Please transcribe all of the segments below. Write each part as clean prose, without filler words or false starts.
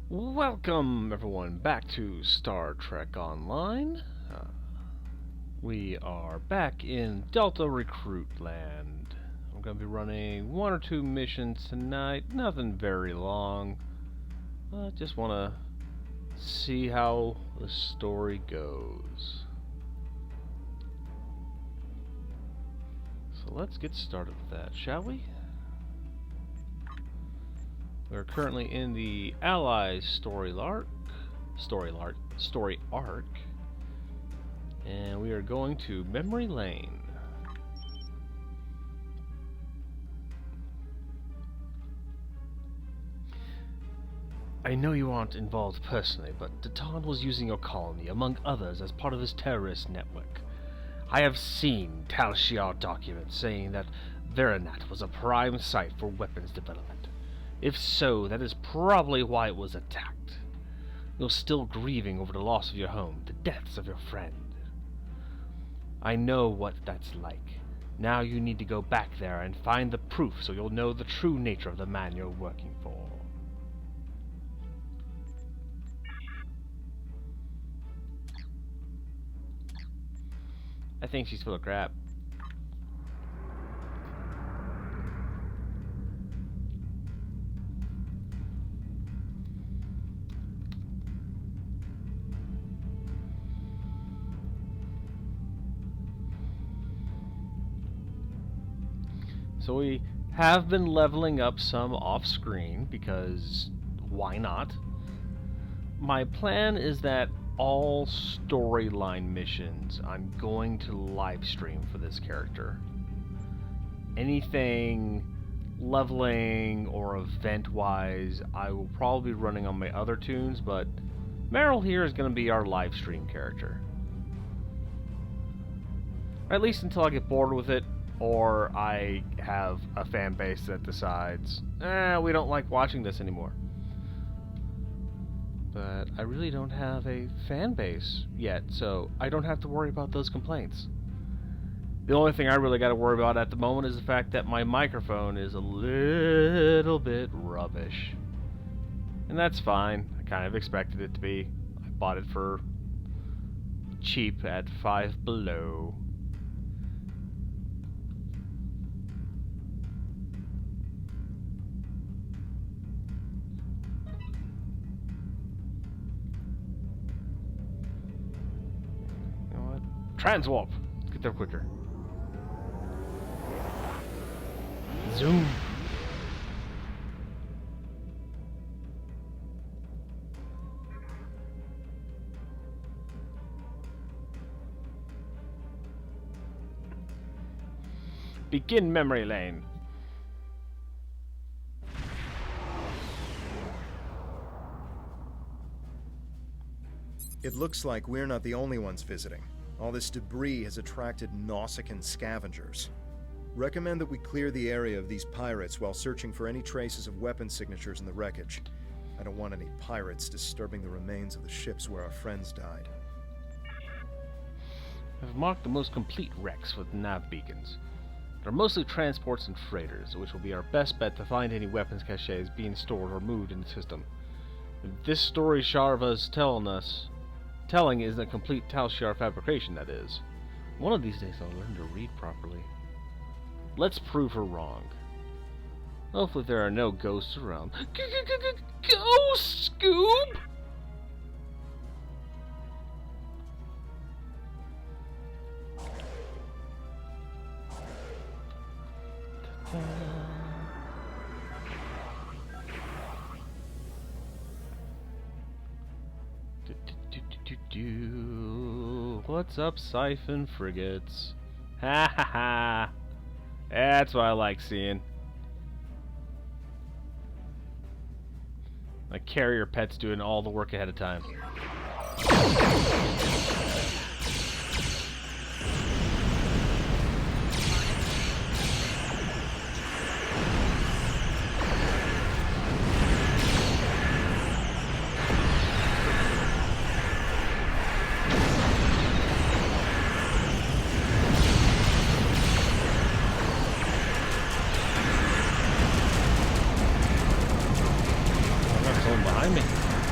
Welcome, everyone, back to Star Trek Online. We are back in Delta Recruit Land. I'm going to be running one or two missions tonight, nothing very long. Just want to see how the story goes. So let's get started with that, shall we? We're currently in the Allies story arc, and we are going to Memory Lane. I know you aren't involved personally, but Datan was using your colony, among others, as part of his terrorist network. I have seen Tal Shiar documents saying that Veronat was a prime site for weapons development. If so, that is probably why it was attacked. You're still grieving over the loss of your home, the deaths of your friend. I know what that's like. Now you need to go back there and find the proof so you'll know the true nature of the man you're working for. I think she's full of crap. So we have been leveling up some off-screen, because why not? My plan is that all storyline missions I'm going to live stream for this character. Anything leveling or event-wise, I will probably be running on my other tunes, but Meryl here is going to be our live stream character. Or at least until I get bored with it, or I have a fan base that decides, we don't like watching this anymore. But I really don't have a fan base yet, so I don't have to worry about those complaints. The only thing I really got to worry about at the moment is the fact that my microphone is a little bit rubbish. And that's fine. I kind of expected it to be. I bought it for cheap at Five Below. Transwarp! Let's get there quicker. Zoom! Begin memory lane. It looks like we're not the only ones visiting. All this debris has attracted Nausicaan scavengers. Recommend that we clear the area of these pirates while searching for any traces of weapon signatures in the wreckage. I don't want any pirates disturbing the remains of the ships where our friends died. I've marked the most complete wrecks with nav beacons. They're mostly transports and freighters, which will be our best bet to find any weapons caches being stored or moved in the system. If this story Sharva's telling isn't a complete Tal Shiar fabrication, that is. One of these days I'll learn to read properly. Let's prove her wrong. Hopefully there are no ghosts around. Ghost, Scoob! What's up, Siphon Frigates? Ha ha ha! That's what I like seeing. My carrier pet's doing all the work ahead of time. behind me.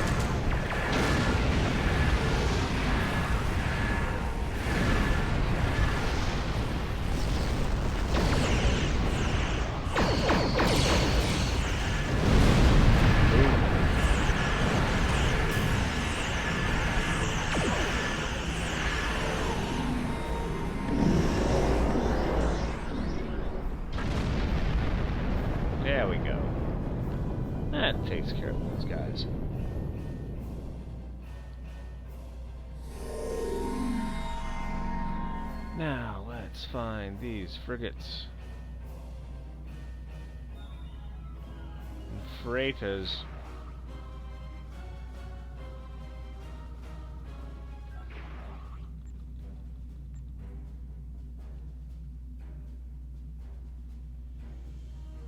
takes care of those guys. Now, let's find these frigates. And freighters.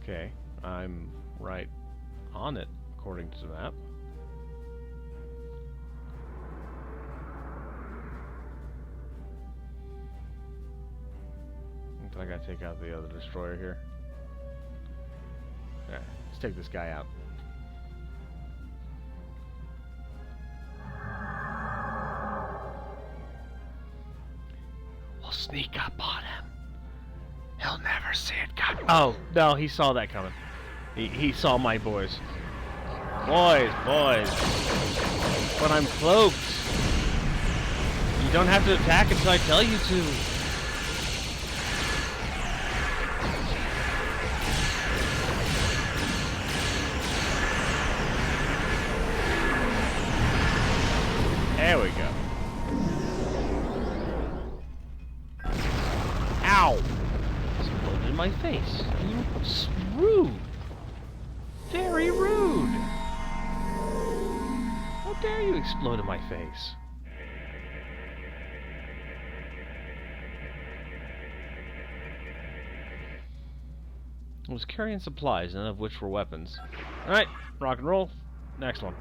Okay, I'm right on it, according to the map. Looks like I take out the other destroyer here. Alright, let's take this guy out. We'll sneak up on him. He'll never see it coming. Oh, no, he saw that coming. He saw my boys. Boys. But I'm cloaked. You don't have to attack until I tell you to. There we go. Ow! Exploded in my face. You rude. Very rude. How dare you explode in my face? I was carrying supplies, none of which were weapons. Alright, rock and roll. Next one.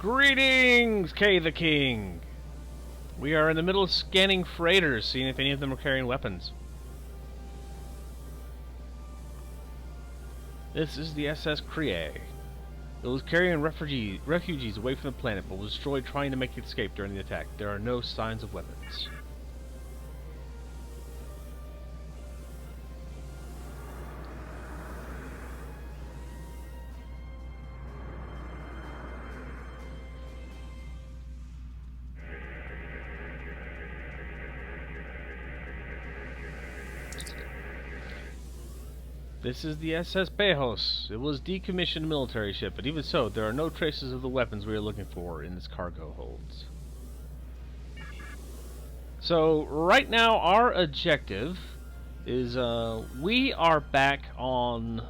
Greetings, Kay the King! We are in the middle of scanning freighters, seeing if any of them are carrying weapons. This is the SS Krieg. It was carrying refugees away from the planet, but was destroyed trying to make its escape during the attack. There are no signs of weapons. This is the SS Bejos. It was decommissioned military ship, but even so, there are no traces of the weapons we are looking for in its cargo holds. So, right now, our objective is, we are back on,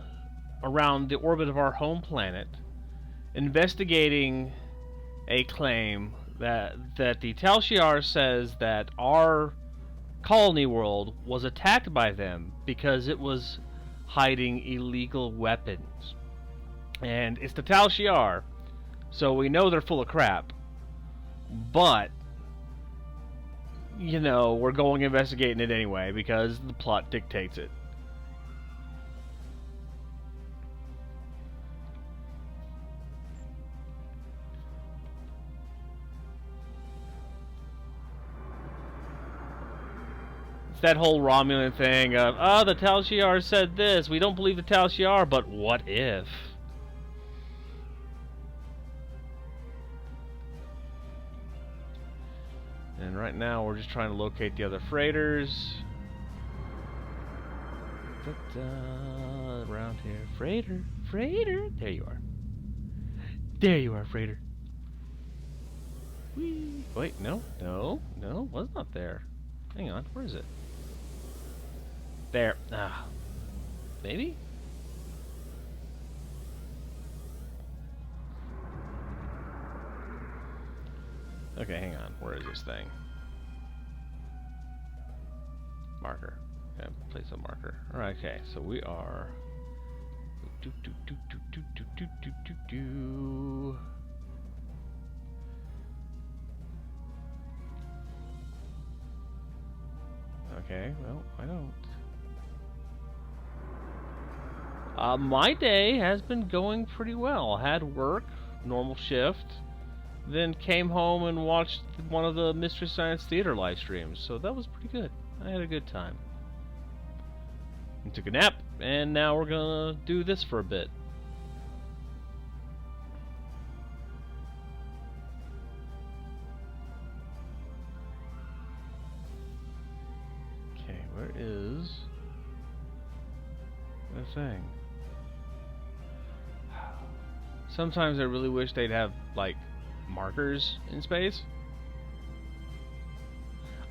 around the orbit of our home planet, investigating a claim that the Tal Shiar says that our colony world was attacked by them because it was hiding illegal weapons. And it's the Tal Shiar, so we know they're full of crap. But, you know, we're going investigating it anyway because the plot dictates it. That whole Romulan thing of, oh, the Tal Shiar said this. We don't believe the Tal Shiar, but what if? And right now we're just trying to locate the other freighters. Around here. Freighter. There you are. There you are, freighter. Whee. Wait, no, was not there. Hang on, where is it? There. Ah. Maybe? Okay, hang on. Where is this thing? Marker. Okay, place a marker. Alright, okay, so we are... Okay, well, I don't. My day has been going pretty well. Had work, normal shift, then came home and watched one of the Mystery Science Theater live streams, so that was pretty good. I had a good time. And took a nap, and now we're gonna do this for a bit. Okay, where is the thing? Sometimes I really wish they'd have, like, markers in space.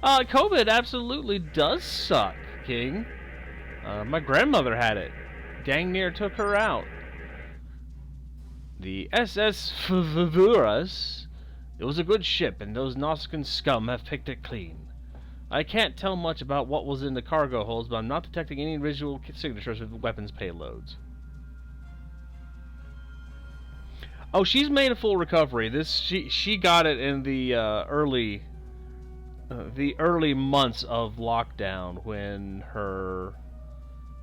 COVID absolutely does suck, King. My grandmother had it. Dang near took her out. The SS Favourus. It was a good ship, and those Nausicaan scum have picked it clean. I can't tell much about what was in the cargo holds, but I'm not detecting any visual signatures of weapons payloads. Oh, she's made a full recovery. She got it in the early months of lockdown when her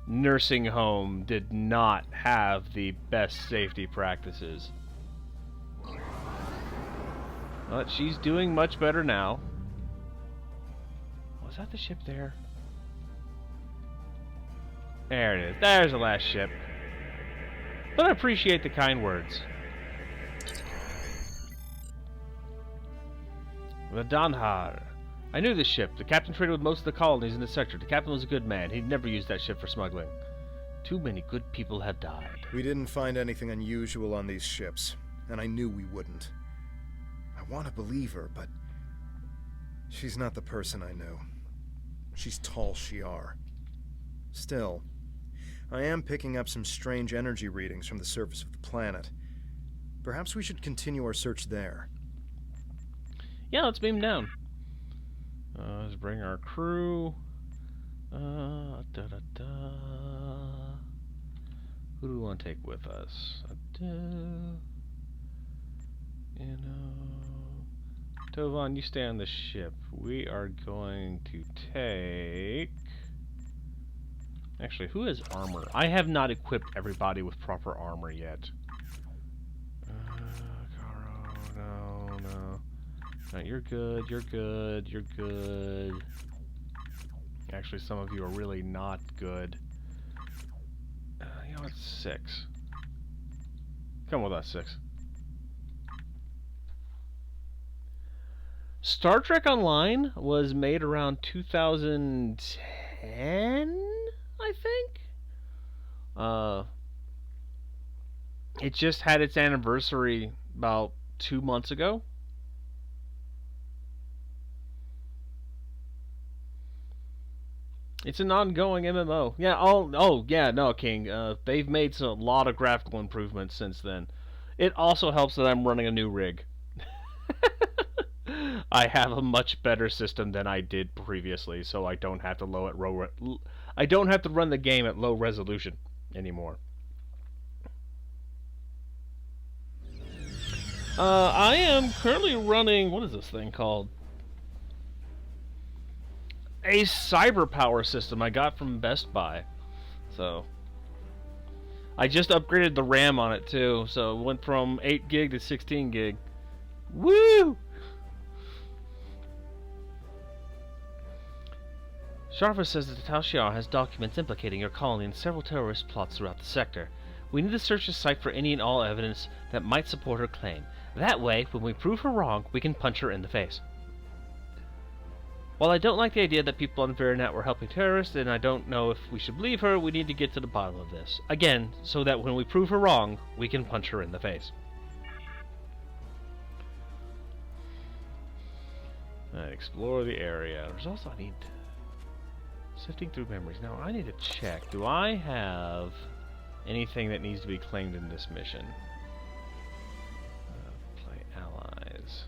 nursing home did not have the best safety practices. But she's doing much better now. Was that the ship there? There it is. There's the last ship. But I appreciate the kind words. The Danhar. I knew this ship. The captain traded with most of the colonies in the sector. The captain was a good man. He'd never used that ship for smuggling. Too many good people had died. We didn't find anything unusual on these ships, and I knew we wouldn't. I want to believe her, but she's not the person I know. She's Tal Shiar. Still, I am picking up some strange energy readings from the surface of the planet. Perhaps we should continue our search there. Yeah, let's beam down. Let's bring our crew. Who do we want to take with us? Tovan, you stay on the ship. We are going to take... Actually, who has armor? I have not equipped everybody with proper armor yet. Caro, no. No, you're good, you're good, you're good. Actually, some of you are really not good. You know what? 6. Come with us, 6. Star Trek Online was made around 2010, I think? It just had its anniversary about 2 months ago. It's an ongoing MMO. Yeah, yeah, no, King. They've made a lot of graphical improvements since then. It also helps that I'm running a new rig. I have a much better system than I did previously, so I don't have to I don't have to run the game at low resolution anymore. I am currently running, what is this thing called? A cyber power system I got from Best Buy. So I just upgraded the RAM on it too, so it went from 8 gig to 16 gig. Woo! Sharva says that the Tal Shiar has documents implicating your colony in several terrorist plots throughout the sector. We need to search the site for any and all evidence that might support her claim. That way, when we prove her wrong, we can punch her in the face. While I don't like the idea that people on Veranet were helping terrorists, and I don't know if we should believe her, we need to get to the bottom of this. Again, so that when we prove her wrong, we can punch her in the face. Alright, explore the area. There's also, I need... Sifting through memories. Now, I need to check. Do I have anything that needs to be claimed in this mission? Play allies.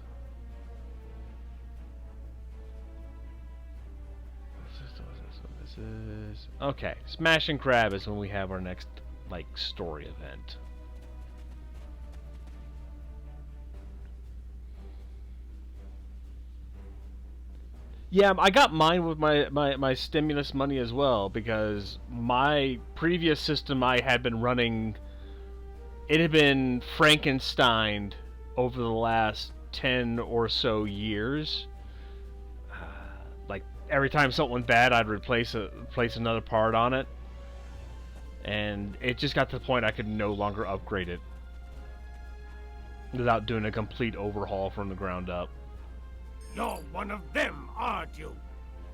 This is... Okay, Smash and Grab is when we have our next, like, story event. Yeah, I got mine with my stimulus money as well, because my previous system I had been running, it had been Frankensteined over the last 10 or so years. Like, every time something went bad, I'd replace another part on it. And it just got to the point I could no longer upgrade it without doing a complete overhaul from the ground up. You're one of them, aren't you?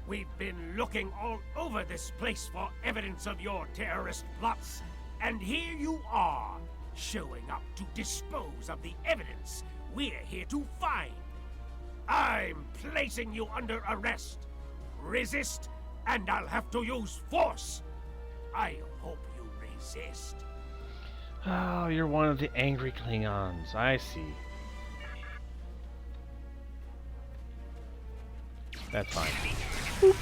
We've been looking all over this place for evidence of your terrorist plots, and here you are, showing up to dispose of the evidence we're here to find. I'm placing you under arrest. Resist, and I'll have to use force. I hope you resist. Oh, you're one of the angry Klingons. I see. That's fine. Boop.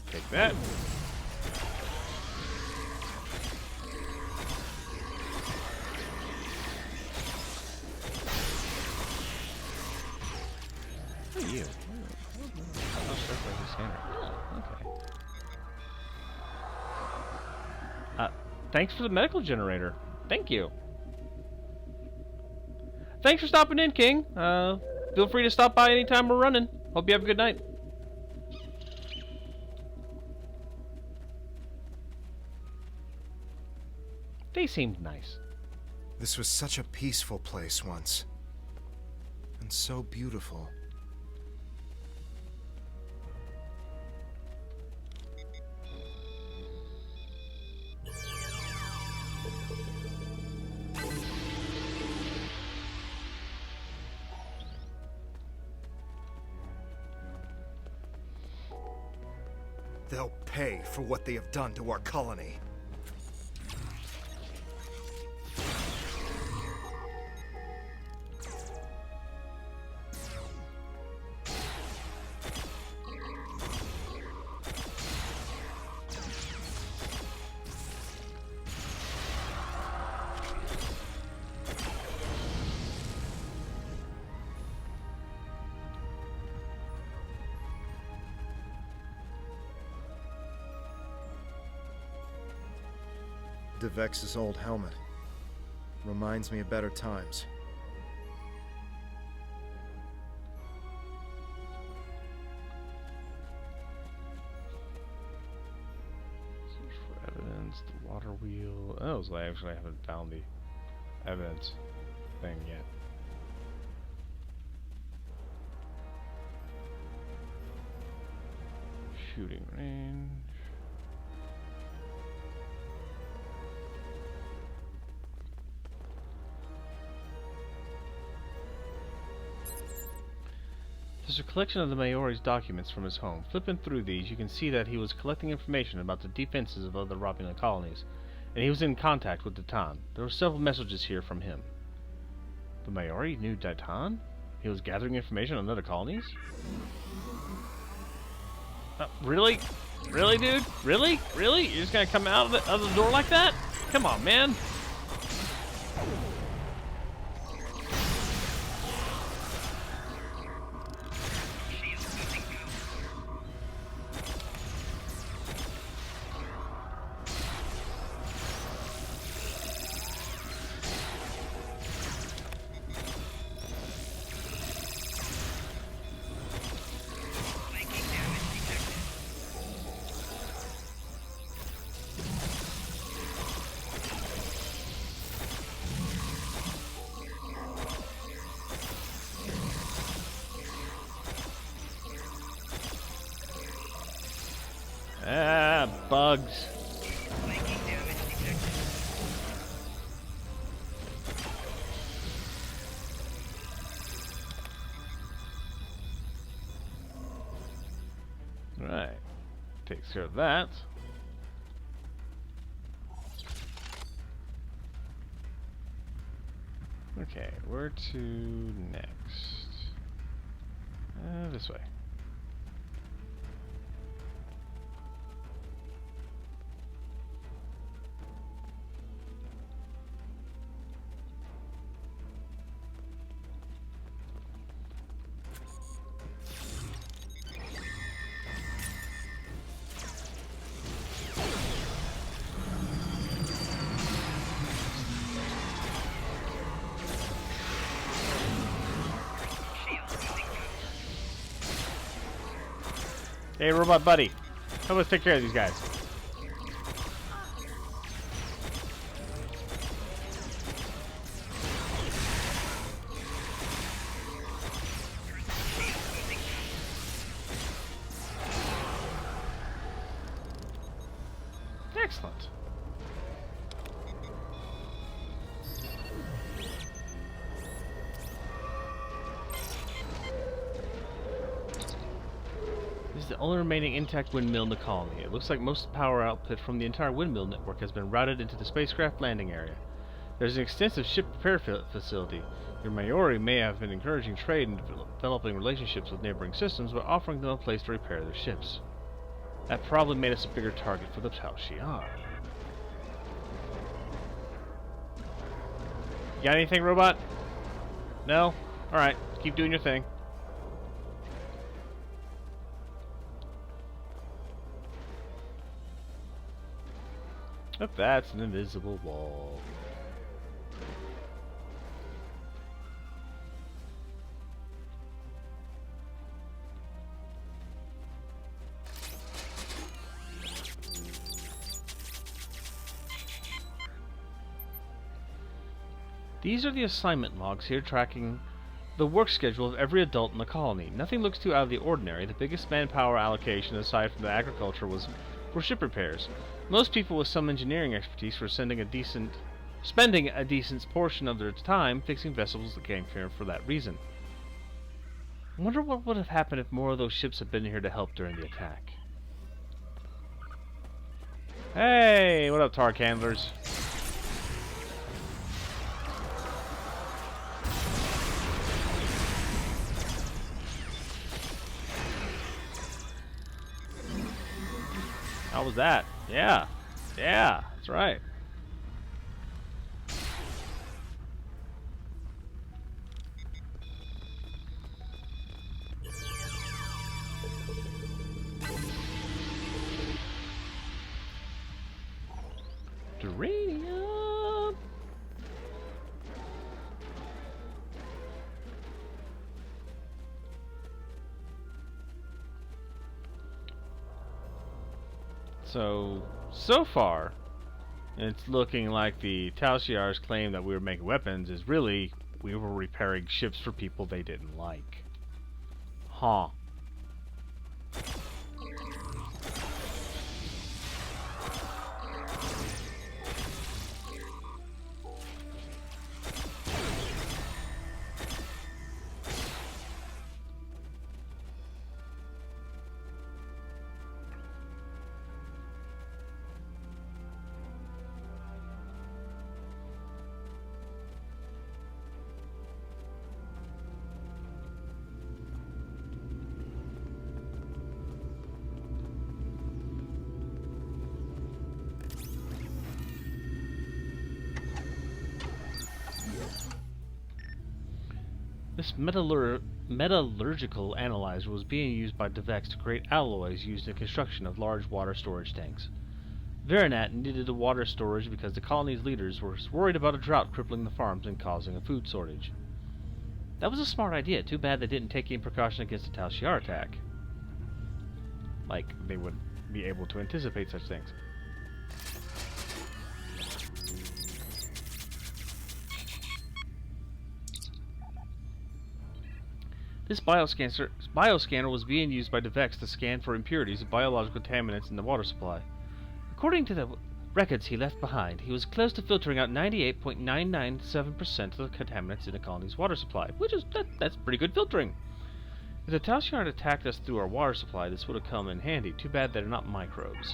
Take that. Who are you? Okay. Thanks for the medical generator. Thank you. Thanks for stopping in, King. Feel free to stop by anytime we're running. Hope you have a good night. They seemed nice. This was such a peaceful place once. And so beautiful. They'll pay for what they have done to our colony. Devex's old helmet. Reminds me of better times. Search for evidence, the water wheel. Oh, so I actually haven't found the evidence thing yet. Shooting range. There's a collection of the Maori's documents from his home. Flipping through these, you can see that he was collecting information about the defenses of other Romulan colonies, and he was in contact with Datan. There were several messages here from him. The Maori knew Datan? He was gathering information on other colonies? Really? Really, dude? Really? Really? You're just gonna come out of the door like that? Come on, man. Ah, bugs. Right. Takes care of that. Okay, where to next? This way. Hey, robot buddy. Help us take care of these guys. Excellent. This is the only remaining intact windmill in the colony. It looks like most of the power output from the entire windmill network has been routed into the spacecraft landing area. There's an extensive ship repair facility. Your Maori may have been encouraging trade and developing relationships with neighboring systems by offering them a place to repair their ships. That probably made us a bigger target for the Tal Shiar. You got anything, robot? No? Alright, keep doing your thing. Oh, that's an invisible wall. These are the assignment logs here tracking the work schedule of every adult in the colony. Nothing looks too out of the ordinary. The biggest manpower allocation, aside from the agriculture, was for ship repairs. Most people with some engineering expertise were spending a decent portion of their time fixing vessels that came here for that reason. I wonder what would have happened if more of those ships had been here to help during the attack. Hey, what up, Tark handlers? How was that? Yeah. Yeah, that's right. Duranium. So far, it's looking like the Tal Shiar's claim that we were making weapons is really we were repairing ships for people they didn't like. Huh. This metallurgical analyzer was being used by Devex to create alloys used in construction of large water storage tanks. Veronat needed a water storage because the colony's leaders were worried about a drought crippling the farms and causing a food shortage. That was a smart idea. Too bad they didn't take any precaution against a Tal Shiar attack. Like, they would be able to anticipate such things. This bioscanner was being used by Devex to scan for impurities of biological contaminants in the water supply. According to the records he left behind, he was close to filtering out 98.997% of the contaminants in the colony's water supply, which is that's pretty good filtering. If the Tal Shiar had attacked us through our water supply, this would have come in handy. Too bad they're not microbes.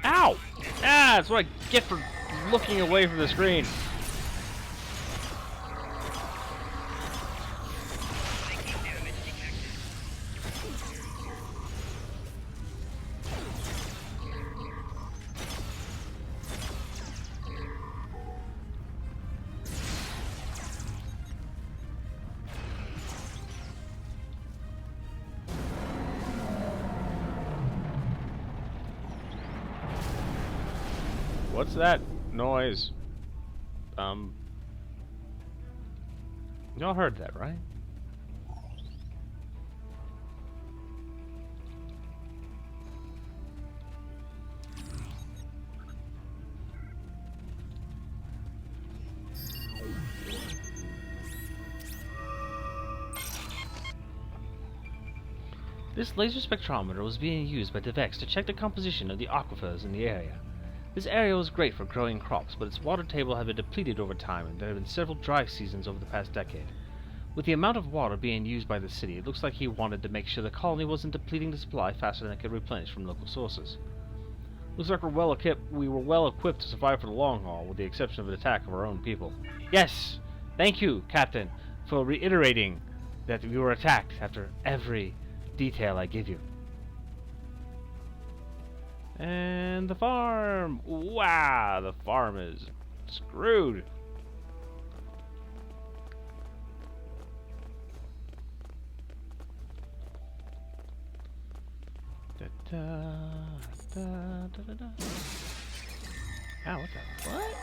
Ow! Ah, that's what I get for looking away from the screen. What's that noise? Y'all heard that, right? This laser spectrometer was being used by DevEx to check the composition of the aquifers in the area. This area was great for growing crops, but its water table had been depleted over time, and there had been several dry seasons over the past decade. With the amount of water being used by the city, it looks like he wanted to make sure the colony wasn't depleting the supply faster than it could replenish from local sources. Looks like we were well equipped to survive for the long haul, with the exception of an attack of our own people. Yes! Thank you, Captain, for reiterating that we were attacked after every detail I give you. And the farm! Wow, the farm is screwed. Da, da, da, da, da. Ow, what the? What?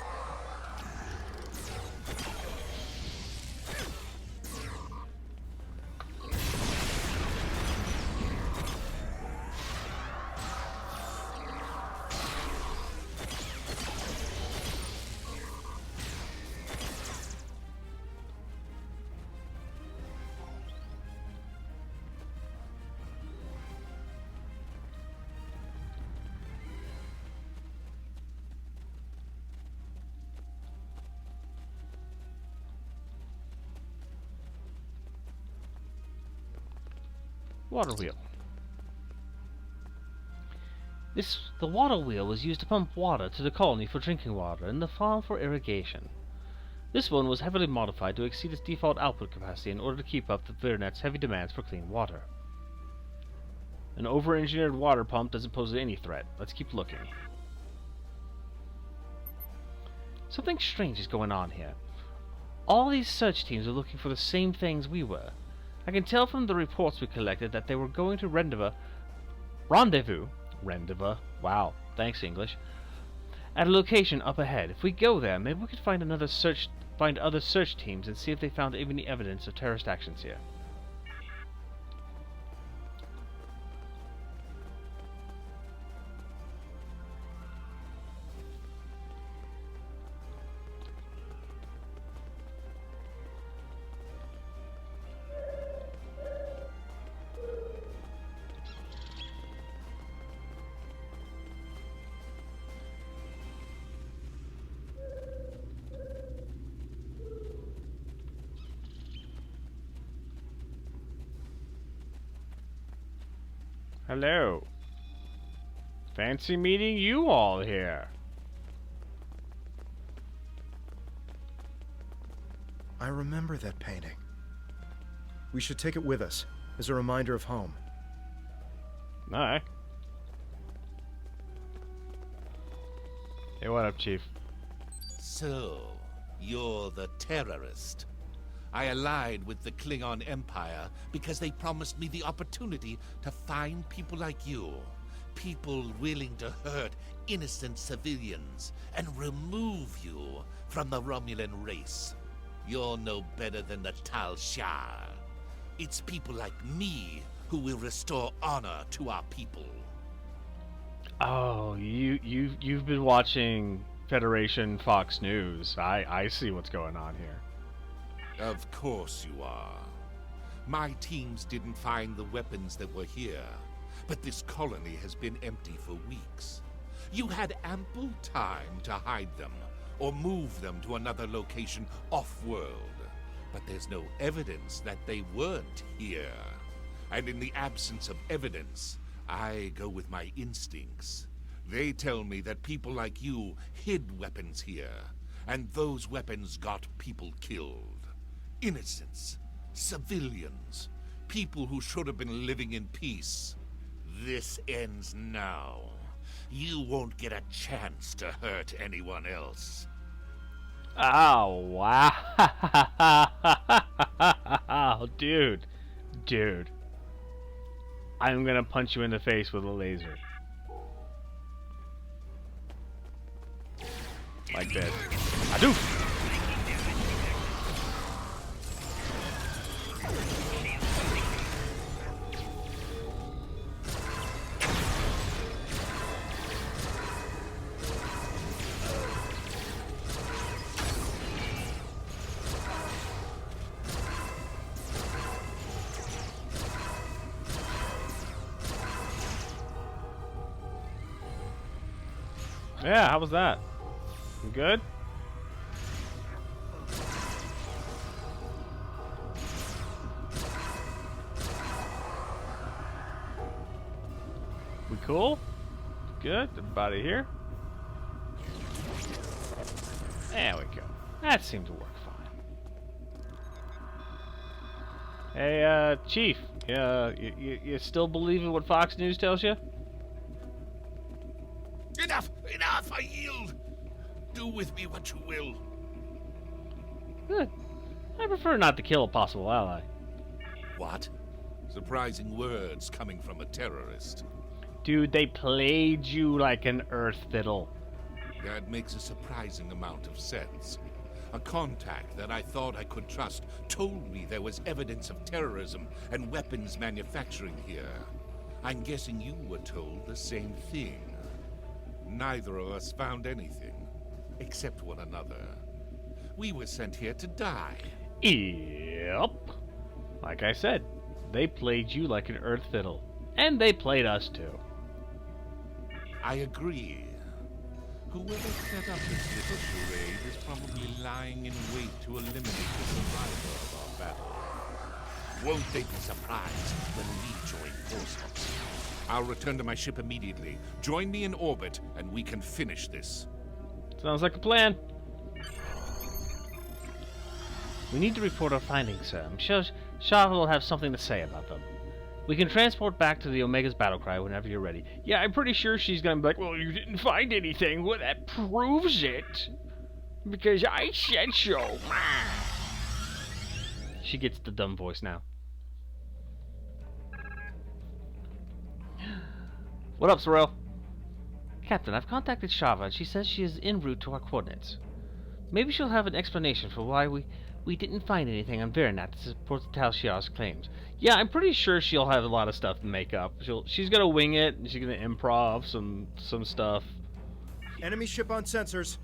Water wheel. The water wheel was used to pump water to the colony for drinking water and the farm for irrigation. This one was heavily modified to exceed its default output capacity in order to keep up the Virnet's heavy demands for clean water. An over-engineered water pump doesn't pose any threat. Let's keep looking. Something strange is going on here. All these search teams are looking for the same things we were. I can tell from the reports we collected that they were going to rendezvous, wow, thanks English, at a location up ahead. If we go there, maybe we could find other search teams and see if they found any evidence of terrorist actions here. Hello. Fancy meeting you all here. I remember that painting. We should take it with us, as a reminder of home. Aye. Hey, what up, Chief? So, you're the terrorist. I allied with the Klingon Empire because they promised me the opportunity to find people like you. People willing to hurt innocent civilians and remove you from the Romulan race. You're no better than the Tal Shiar. It's people like me who will restore honor to our people. Oh, you've been watching Federation Fox News. I see what's going on here. Of course you are. My teams didn't find the weapons that were here, but this colony has been empty for weeks. You had ample time to hide them, or move them to another location off-world. But there's no evidence that they weren't here. And in the absence of evidence, I go with my instincts. They tell me that people like you hid weapons here, and those weapons got people killed. Innocents, civilians, people who should have been living in peace. This ends now. You won't get a chance to hurt anyone else. Oh, wow. Dude. I'm gonna punch you in the face with a laser. Like this. Adoof! Yeah, how was that? You good? We cool? Good? Everybody here? There we go. That seemed to work fine. Hey, Chief. You still believe in what Fox News tells you? Enough! Enough! I yield! Do with me what you will. Good. I prefer not to kill a possible ally. What? Surprising words coming from a terrorist. Dude, they played you like an earth fiddle. That makes a surprising amount of sense. A contact that I thought I could trust told me there was evidence of terrorism and weapons manufacturing here. I'm guessing you were told the same thing. Neither of us found anything, except one another. We were sent here to die. Yep. Like I said, they played you like an earth fiddle. And they played us too. I agree. Whoever set up this little charade is probably lying in wait to eliminate the survivor of our battle. Won't they be surprised when we join forces? I'll return to my ship immediately. Join me in orbit, and we can finish this. Sounds like a plan. We need to report our findings, sir. I'm sure Shava will have something to say about them. We can transport back to the Omega's battlecry whenever you're ready. Yeah, I'm pretty sure she's gonna be like, well, you didn't find anything. Well, that proves it. Because I said so. She gets the dumb voice now. What up, Sorrel? Captain, I've contacted Shava and she says she is en route to our coordinates. Maybe she'll have an explanation for why we didn't find anything on Veronat to support the Tal Shiar's claims. Yeah, I'm pretty sure she'll have a lot of stuff to make up. She's gonna wing it, and she's gonna improv some stuff. Enemy ship on sensors.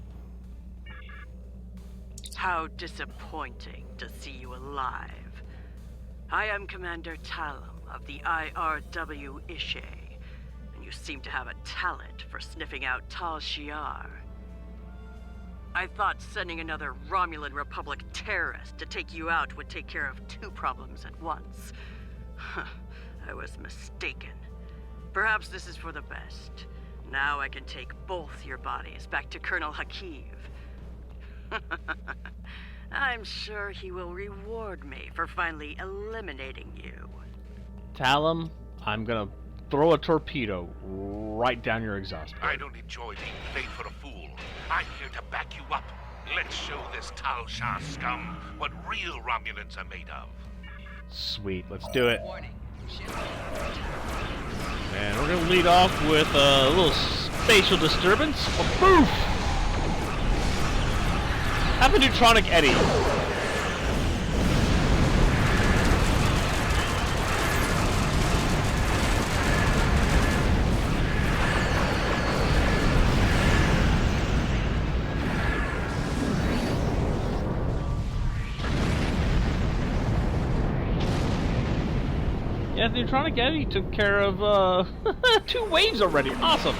How disappointing to see you alive. I am Commander Talum of the IRW Ishe, and you seem to have a talent for sniffing out Tal Shiar. I thought sending another Romulan Republic terrorist to take you out would take care of two problems at once. I was mistaken. Perhaps this is for the best. Now I can take both your bodies back to Colonel Hakiv. I'm sure he will reward me for finally eliminating you. Talum, I'm gonna throw a torpedo right down your exhaust pipe. I don't enjoy being played for a fool. I'm here to back you up. Let's show this Tal Shah scum what real Romulans are made of. Sweet, let's do it. And we're gonna lead off with a little spatial disturbance. Boof! Have a neutronic eddy. Yeah, the neutronic eddy took care of 2 waves already. Awesome.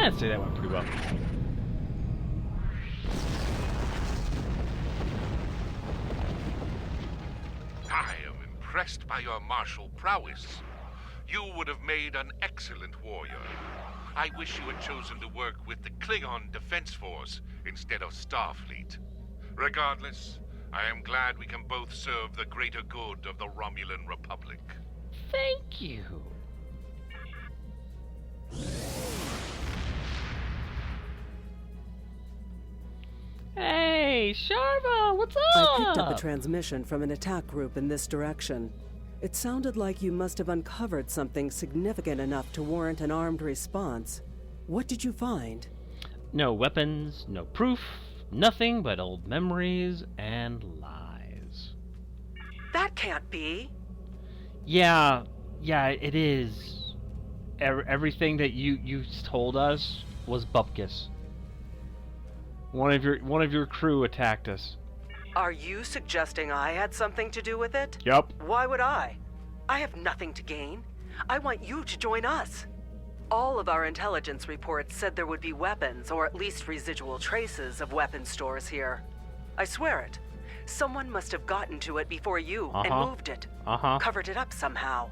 I'd say that went pretty well. I am impressed by your martial prowess. You would have made an excellent warrior. I wish you had chosen to work with the Klingon Defense Force instead of Starfleet. Regardless, I am glad we can both serve the greater good of the Romulan Republic. Thank you. Hey, Sharva, what's up? I picked up a transmission from an attack group in this direction. It sounded like you must have uncovered something significant enough to warrant an armed response. What did you find? No weapons, no proof, nothing but old memories and lies. That can't be. Yeah, it is. everything that you told us was bupkis. One of your crew attacked us. Are you suggesting I had something to do with it? Yup. Why would I? I have nothing to gain. I want you to join us. All of our intelligence reports said there would be weapons, or at least residual traces of weapon stores here. I swear it. Someone must have gotten to it before you and moved it. Covered it up somehow.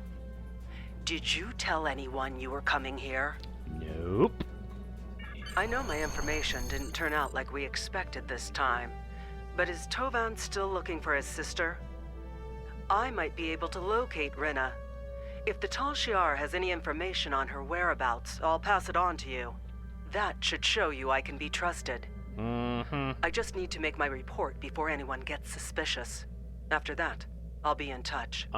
Did you tell anyone you were coming here? Nope. I know my information didn't turn out like we expected this time, but is Tovan still looking for his sister? I might be able to locate Rinna. If the Tal Shiar has any information on her whereabouts, I'll pass it on to you. That should show you I can be trusted. I just need to make my report before anyone gets suspicious. After that, I'll be in touch.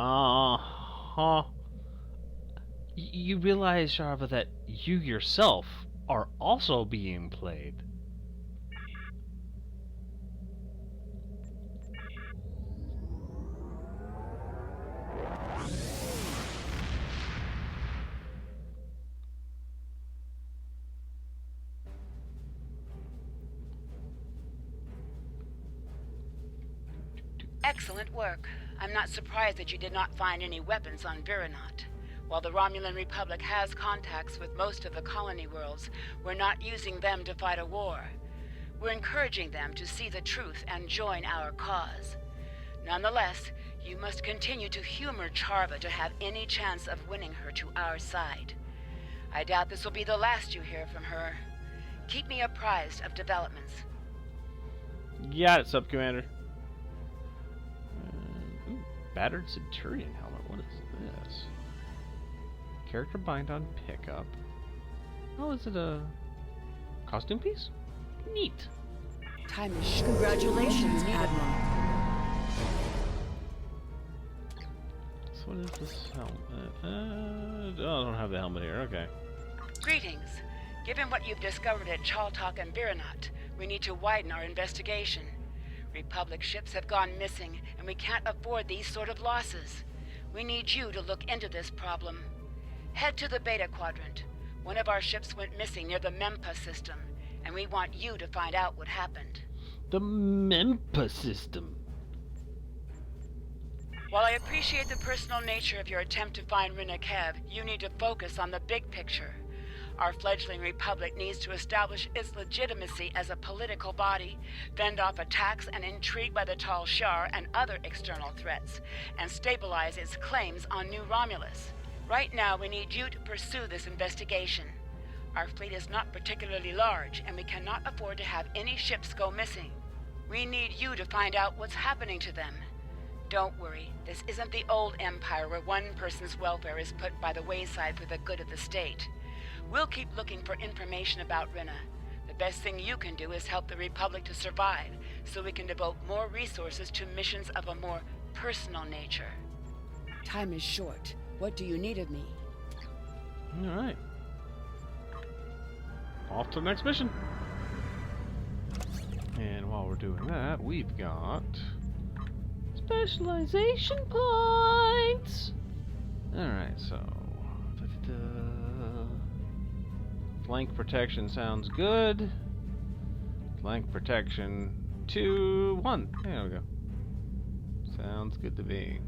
You realize, Sharva, that you yourself are also being played. Excellent work. I'm not surprised that you did not find any weapons on Viranot. While the Romulan Republic has contacts with most of the colony worlds, we're not using them to fight a war. We're encouraging them to see the truth and join our cause. Nonetheless, you must continue to humor Charva to have any chance of winning her to our side. I doubt this will be the last you hear from her. Keep me apprised of developments. Got it, Sub-Commander. Battered Centurion helmet. What is this? Character bind on pickup. Oh, is it a costume piece? Neat. Time is short. Congratulations, Admiral. So what is this helmet? Oh, I don't have the helmet here. Okay. Greetings. Given what you've discovered at Chaltok and Viranot, we need to widen our investigation. Republic ships have gone missing, and we can't afford these sort of losses. We need you to look into this problem. Head to the Beta Quadrant. One of our ships went missing near the Mempa system, and we want you to find out what happened. The Mempa system. While I appreciate the personal nature of your attempt to find Rinna Kev, you need to focus on the big picture. Our fledgling republic needs to establish its legitimacy as a political body, fend off attacks and intrigue by the Tal Shiar and other external threats, and stabilize its claims on New Romulus. Right now, we need you to pursue this investigation. Our fleet is not particularly large, and we cannot afford to have any ships go missing. We need you to find out what's happening to them. Don't worry, this isn't the old empire where one person's welfare is put by the wayside for the good of the state. We'll keep looking for information about Rinna. The best thing you can do is help the Republic to survive, so we can devote more resources to missions of a more personal nature. Time is short. What do you need of me? Alright. Off to the next mission. And while we're doing that, we've got specialization points. Alright, so flank protection sounds good. Flank protection 2, 1. There we go. Sounds good to me.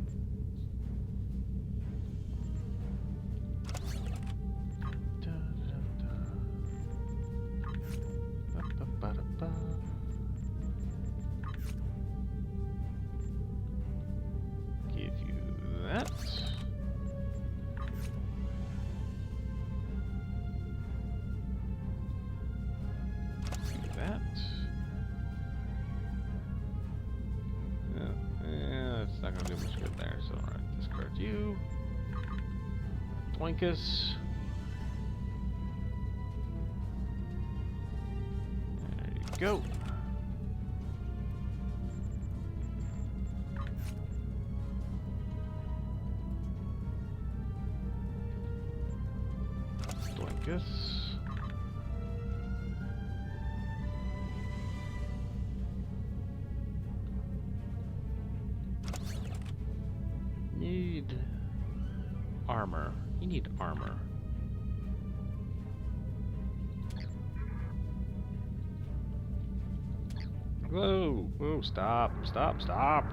Give you that. That. Yeah, it's not gonna do much good there, so alright, discard you. Twinkus. There you go. Twinkus. Need armor. You need armor. Whoa, whoa, stop, stop, stop.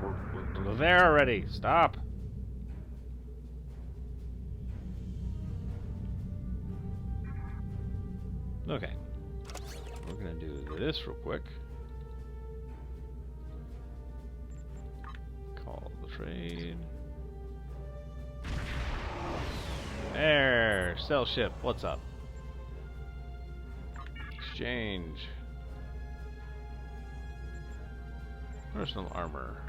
We're there already. Stop. Okay. We're gonna do this real quick. Call the trade. There! Sell ship. What's up? Exchange. Personal armor.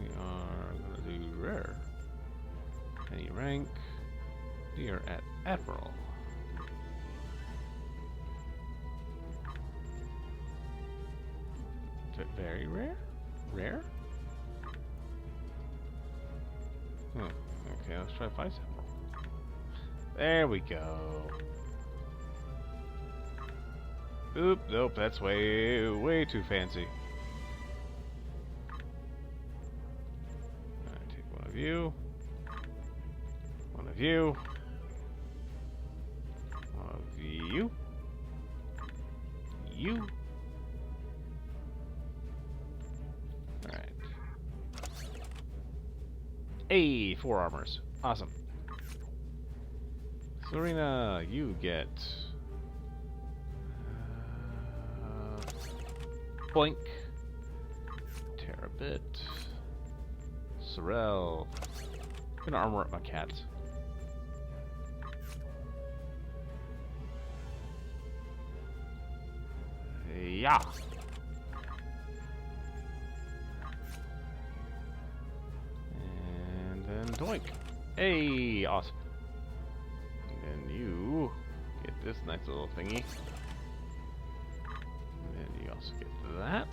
We are gonna do rare. Any rank. We are at Admiral. Very rare? Rare? Okay, let's try Vice Admiral. There we go. Oop, nope, that's way too fancy. Alright, take one of you. One of you. One of you. You. Alright. Hey, 4 armors. Awesome. Serena, you get... Boink. Terabit. Sorrel. I'm gonna armor up my cats. Yeah. And then doink. Hey, awesome. And then you get this nice little thingy. And then you also get that.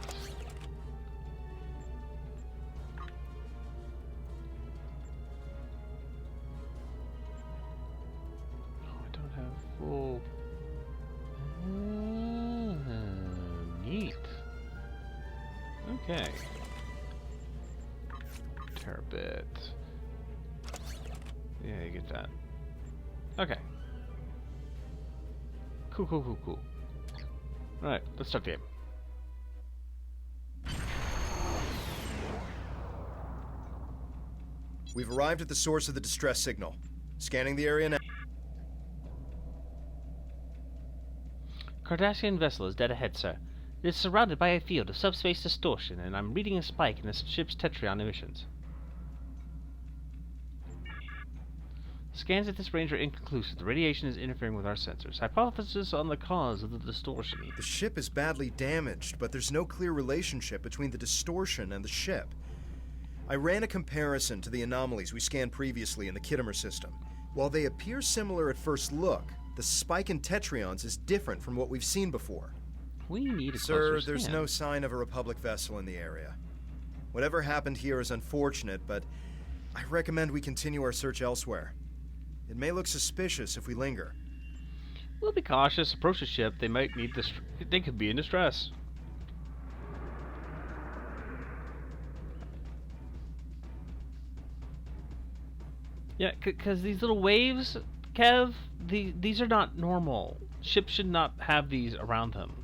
Oh, I don't have full... neat. Okay. Terabit. Yeah, you get that. Okay. Cool. Alright, let's start the game. We've arrived at the source of the distress signal. Scanning the area now. Cardassian vessel is dead ahead, sir. It is surrounded by a field of subspace distortion, and I'm reading a spike in the ship's Tetrion emissions. Scans at this range are inconclusive. The radiation is interfering with our sensors. Hypothesis on the cause of the distortion. The ship is badly damaged, but there's no clear relationship between the distortion and the ship. I ran a comparison to the anomalies we scanned previously in the Kittimer system. While they appear similar at first look, the spike in Tetrions is different from what we've seen before. We need a Sir, closer there's scan. no sign of a Republic vessel in the area. Whatever happened here is unfortunate, but I recommend we continue our search elsewhere. It may look suspicious if we linger. We'll be cautious. Approach the ship. They might need this. They could be in distress. Yeah, because these little waves, Kev, these are not normal. Ships should not have these around them.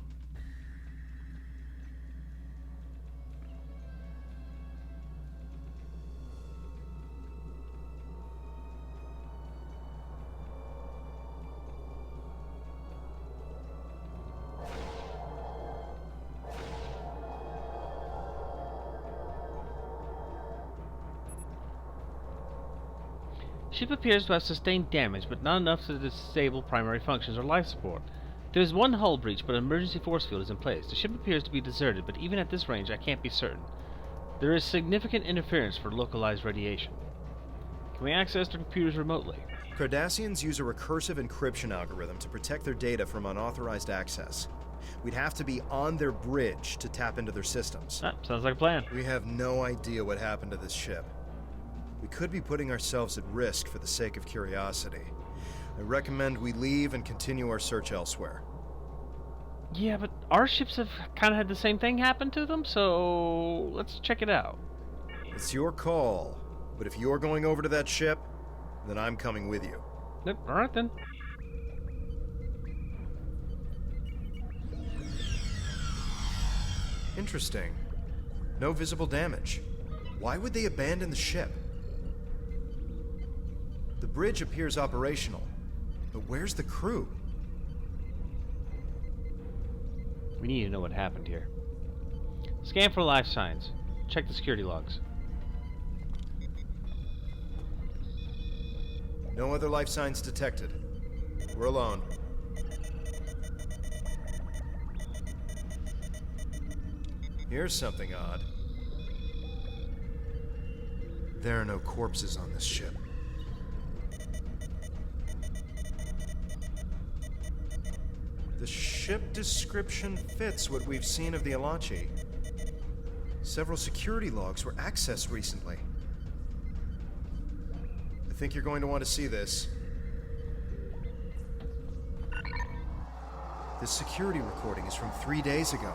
Ship appears to have sustained damage, but not enough to disable primary functions or life support. There is one hull breach, but an emergency force field is in place. The ship appears to be deserted, but even at this range, I can't be certain. There is significant interference for localized radiation. Can we access the computers remotely? Cardassians use a recursive encryption algorithm to protect their data from unauthorized access. We'd have to be on their bridge to tap into their systems. Ah, sounds like a plan. We have no idea what happened to this ship. We could be putting ourselves at risk for the sake of curiosity. I recommend we leave and continue our search elsewhere. Yeah, but our ships have kind of had the same thing happen to them, so let's check it out. It's your call, but if you're going over to that ship, then I'm coming with you. Yep, alright then. Interesting. No visible damage. Why would they abandon the ship? The bridge appears operational, but where's the crew? We need to know what happened here. Scan for life signs. Check the security logs. No other life signs detected. We're alone. Here's something odd. There are no corpses on this ship. The ship description fits what we've seen of the Alachi. Several security logs were accessed recently. I think you're going to want to see this. This security recording is from 3 days ago.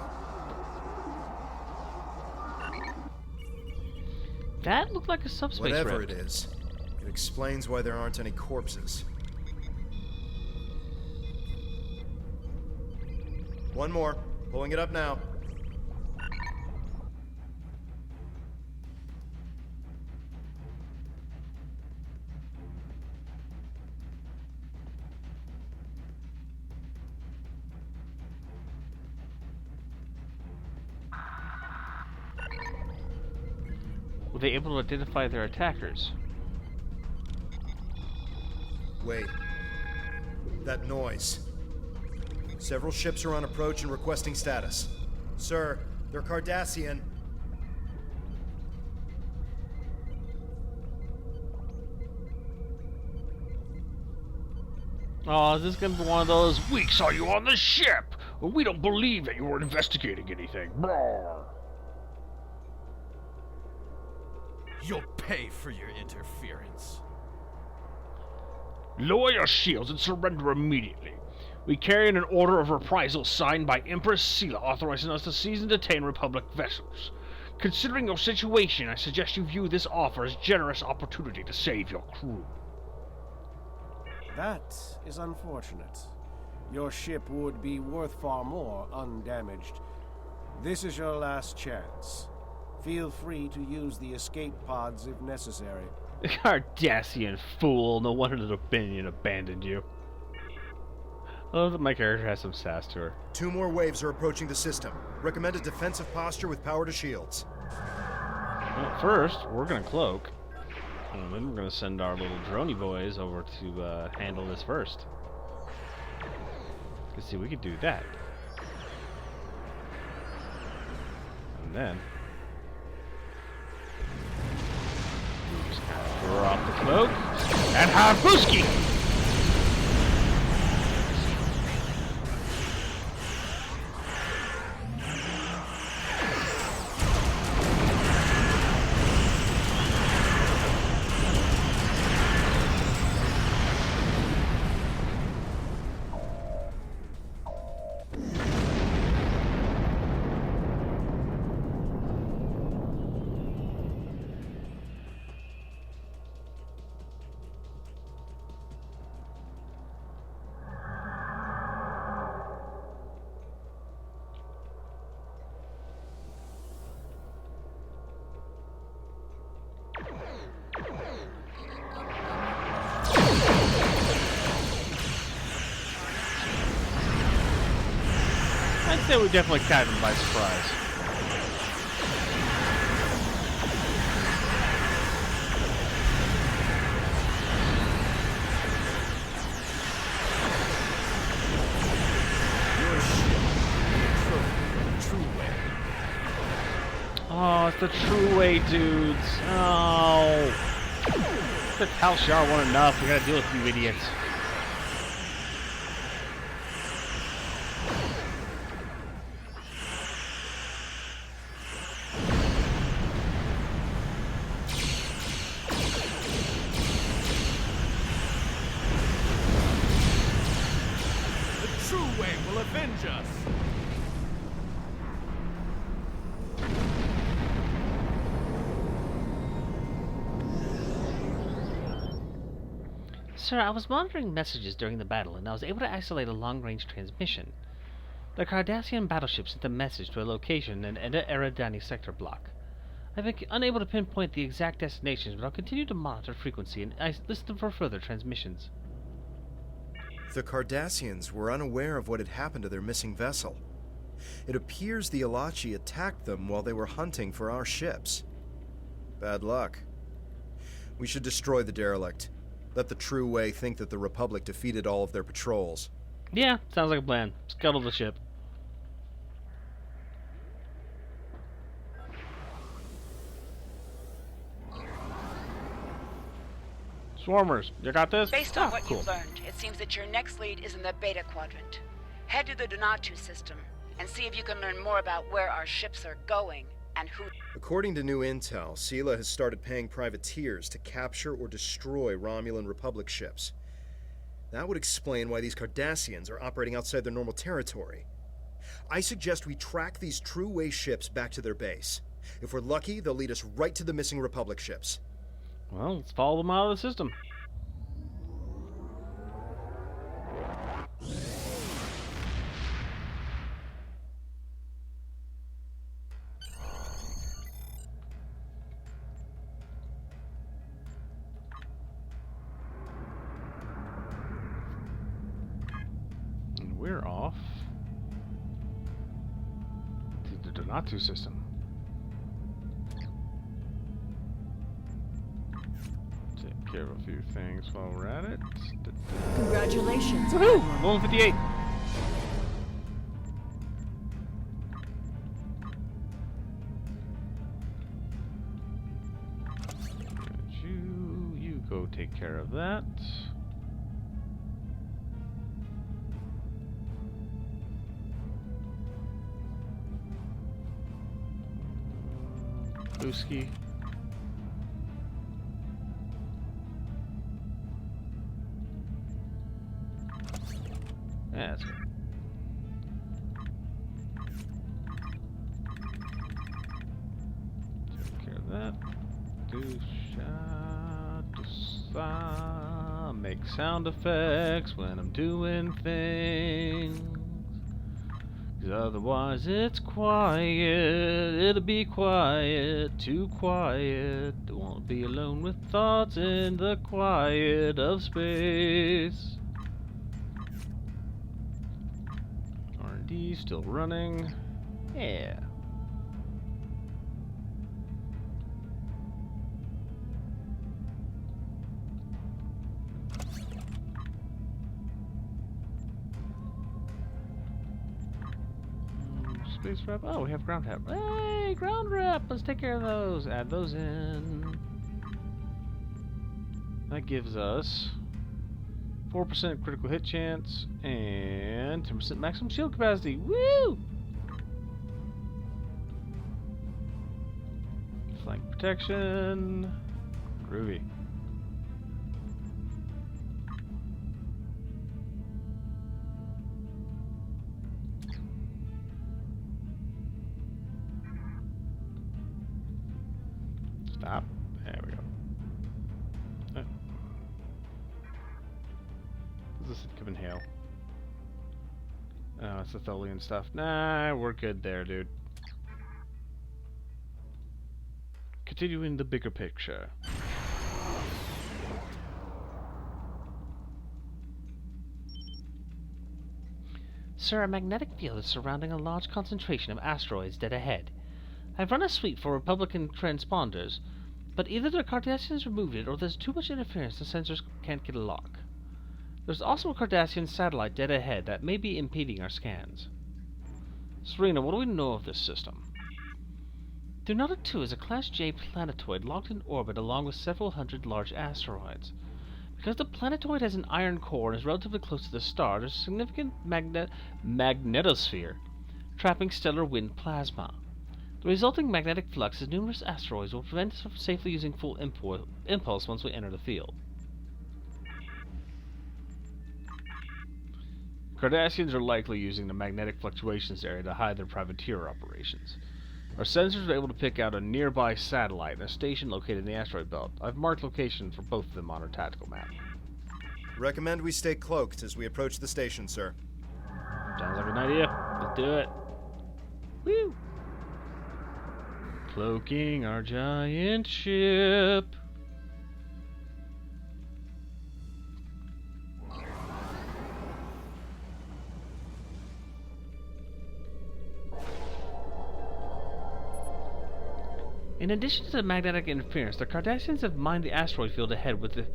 That looked like a subspace Whatever rift. it is, it explains why there aren't any corpses. One more. Pulling it up now. Were they able to identify their attackers? Wait. That noise. Several ships are on approach and requesting status. Sir, they're Cardassian. Oh, is this gonna be one of those, "We saw you on the ship! We don't believe that you were investigating anything." Brawr. You'll pay for your interference. Lower your shields and surrender immediately. We carry in an order of reprisal signed by Empress Sela authorizing us to seize and detain Republic vessels. Considering your situation, I suggest you view this offer as a generous opportunity to save your crew. That is unfortunate. Your ship would be worth far more undamaged. This is your last chance. Feel free to use the escape pods if necessary. Cardassian fool, no wonder the Dominion abandoned you. I love that my character has some sass to her. 2 more waves are approaching the system. Recommend a defensive posture with power to shields. Well, first, we're gonna cloak. And then we're gonna send our little droney boys over to handle this first. Let's see, we could do that. And then we just drop the cloak and have Booski! I'd say we definitely caught him by surprise. Your ship. True way. Oh, it's the true way, dudes. Oh. The Tal Shiar weren't enough. We gotta deal with you idiots. The true way will avenge us. Sir, I was monitoring messages during the battle, and I was able to isolate a long-range transmission. The Cardassian battleship sent a message to a location in Edda Eridani sector block. I've been unable to pinpoint the exact destinations, but I'll continue to monitor frequency and listen for further transmissions. The Cardassians were unaware of what had happened to their missing vessel. It appears the Alachi attacked them while they were hunting for our ships. Bad luck. We should destroy the derelict. Let the True Way think that the Republic defeated all of their patrols. Yeah, sounds like a plan. Scuttle the ship. Swarmers, you got this? Based on what cool. you've learned, it seems that your next lead is in the Beta Quadrant. Head to the Donatu system and see if you can learn more about where our ships are going and who. According to new intel, Sela has started paying privateers to capture or destroy Romulan Republic ships. That would explain why these Cardassians are operating outside their normal territory. I suggest we track these True Way ships back to their base. If we're lucky, they'll lead us right to the missing Republic ships. Well, let's follow them out of the system. And we're off to the Donatu system. Care of a few things while we're at it. Congratulations. Woohoo! 158. You go take care of that. Booski. Yeah, that's good. Take care of that. Make sound effects when I'm doing things. 'Cause otherwise it's quiet. It'll be quiet, too quiet. Don't want to be alone with thoughts in the quiet of space. R&D still running. Yeah. Space rep. Oh, we have ground rep. Hey, ground rep. Let's take care of those. Add those in. That gives us 4% critical hit chance and 10% maximum shield capacity. Woo! Flank protection. Groovy. Stop. There we go. Does this come in hail? Oh, it's the Tholian stuff. Nah, we're good there, dude. Continuing the bigger picture. Sir, a magnetic field is surrounding a large concentration of asteroids dead ahead. I've run a sweep for Republican transponders, but either the Cardassians removed it or there's too much interference the sensors can't get a lock. There's also a Cardassian satellite dead ahead that may be impeding our scans. Serena, what do we know of this system? Donata 2 is a Class J planetoid locked in orbit along with several hundred large asteroids. Because the planetoid has an iron core and is relatively close to the star, there's a significant magnetosphere trapping stellar wind plasma. The resulting magnetic flux of numerous asteroids will prevent us from safely using full impulse once we enter the field. Cardassians are likely using the magnetic fluctuations area to hide their privateer operations. Our sensors were able to pick out a nearby satellite and a station located in the asteroid belt. I've marked locations for both of them on our tactical map. Recommend we stay cloaked as we approach the station, sir. Sounds like an idea. Let's do it. Woo! Cloaking our giant ship. In addition to the magnetic interference, the Cardassians have mined the asteroid field ahead with the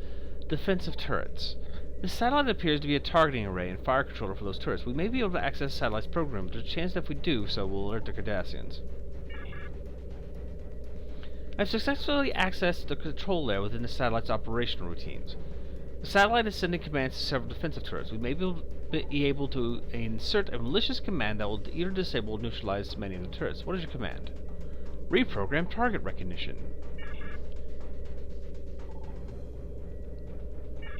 defensive turrets. The satellite appears to be a targeting array and fire controller for those turrets. We may be able to access the satellite's program, but there's a chance that if we do so, we'll alert the Cardassians. I've successfully accessed the control layer within the satellite's operational routines. The satellite is sending commands to several defensive turrets. We may be able to insert a malicious command that will either disable or neutralize many of the turrets. What is your command? Reprogram target recognition.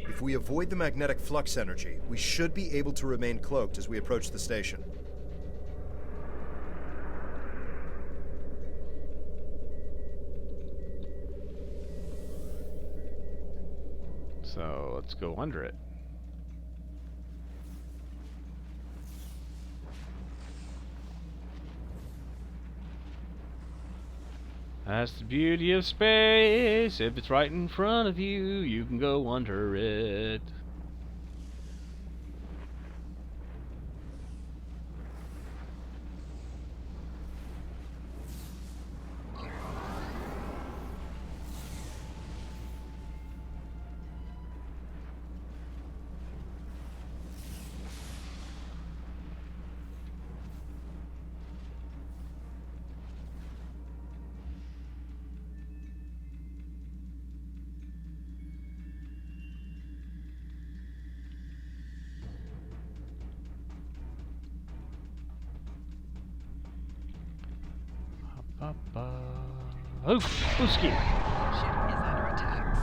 If we avoid the magnetic flux energy, we should be able to remain cloaked as we approach the station. So let's go under it. That's the beauty of space. If it's right in front of you, you can go under it. Ooski. Ship is under attack.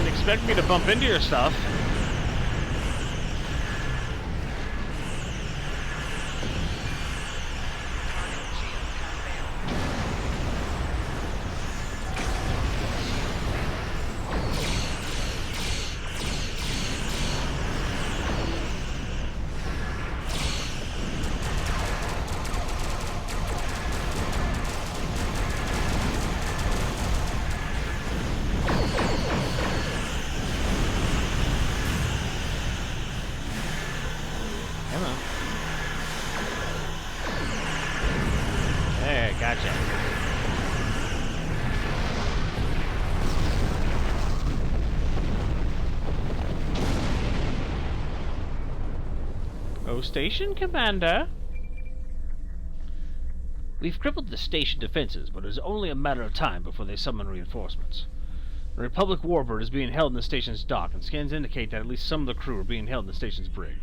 Expect me to bump into your stuff. Gotcha. Oh, station commander. We've crippled the station defenses, but it is only a matter of time before they summon reinforcements. The Republic warbird is being held in the station's dock, and scans indicate that at least some of the crew are being held in the station's brig.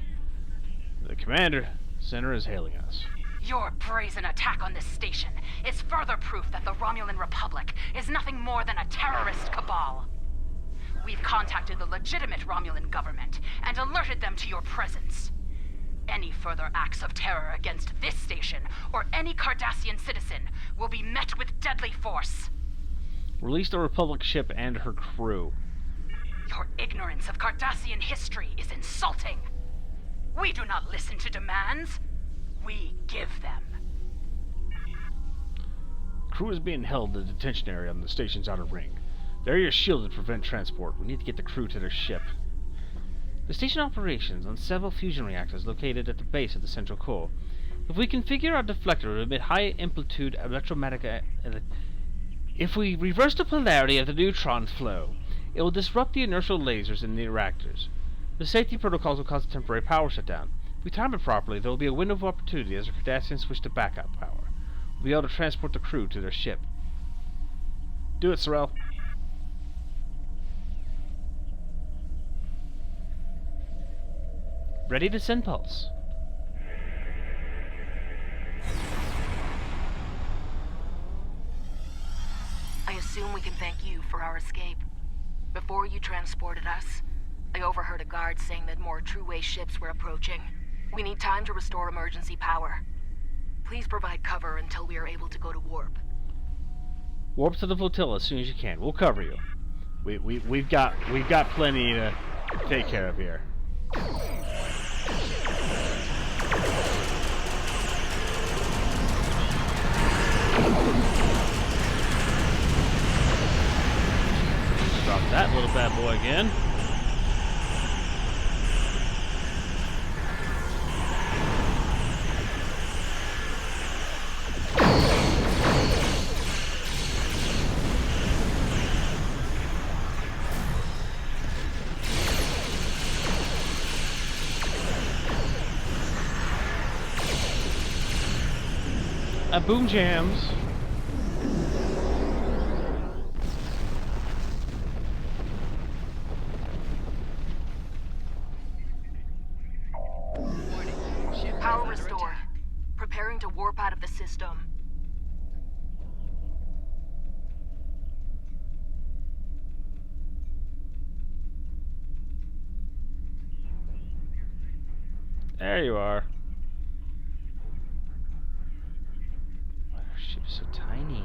The commander center is hailing us. Your brazen attack on this station is further proof that the Romulan Republic is nothing more than a terrorist cabal. We've contacted the legitimate Romulan government and alerted them to your presence. Any further acts of terror against this station or any Cardassian citizen will be met with deadly force. Release the Republic ship and her crew. Your ignorance of Cardassian history is insulting. We do not listen to demands. We give them. Crew is being held in the detention area on the station's outer ring. The area is shielded to prevent transport. We need to get the crew to their ship. The station operations on several fusion reactors located at the base of the central core. If we configure our deflector to emit high amplitude electromagnetic If we reverse the polarity of the neutron flow, it will disrupt the inertial lasers in the reactors. The safety protocols will cause a temporary power shutdown. If we time it properly, there will be a window of opportunity as the Cardassians switch to backup power. We'll be able to transport the crew to their ship. Do it, Sorrel. Ready to send pulse. I assume we can thank you for our escape. Before you transported us, I overheard a guard saying that more True-Way ships were approaching. We need time to restore emergency power. Please provide cover until we are able to go to warp. Warp to the flotilla as soon as you can. We'll cover you. We've got plenty to take care of here. Drop that little bad boy again. Boom jams. Power restored. Preparing to warp out of the system. There you are. Ship's so tiny.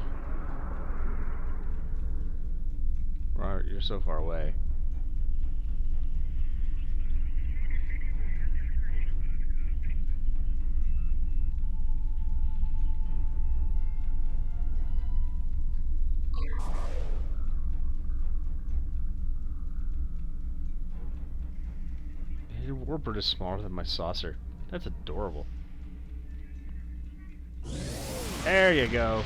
Robert, you're so far away. Your warbird is smaller than my saucer. That's adorable. There you go.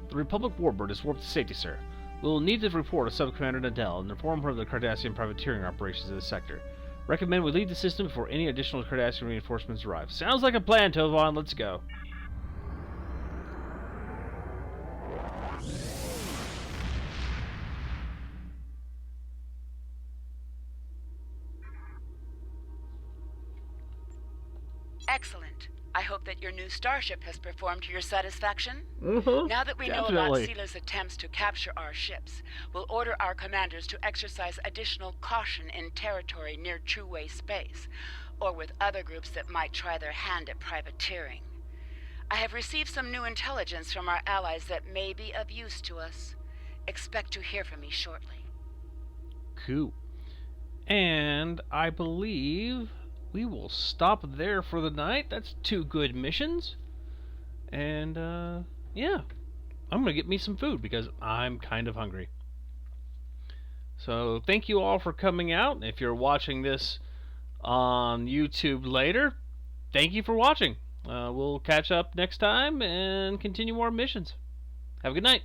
The Republic warbird is warped to safety, sir. We will need to report to Sub-Commander Nadell and inform her of the Cardassian privateering operations in the sector. Recommend we leave the system before any additional Cardassian reinforcements arrive. Sounds like a plan, Tovan. Let's go. Excellent. I hope that your new starship has performed to your satisfaction. Now that we know about Sila's attempts to capture our ships, we'll order our commanders to exercise additional caution in territory near True-Way space, or with other groups that might try their hand at privateering. I have received some new intelligence from our allies that may be of use to us. Expect to hear from me shortly. Cool. And I believe we will stop there for the night. That's 2 good missions. And, yeah. I'm going to get me some food because I'm kind of hungry. So, thank you all for coming out. If you're watching this on YouTube later, thank you for watching. We'll catch up next time and continue more missions. Have a good night.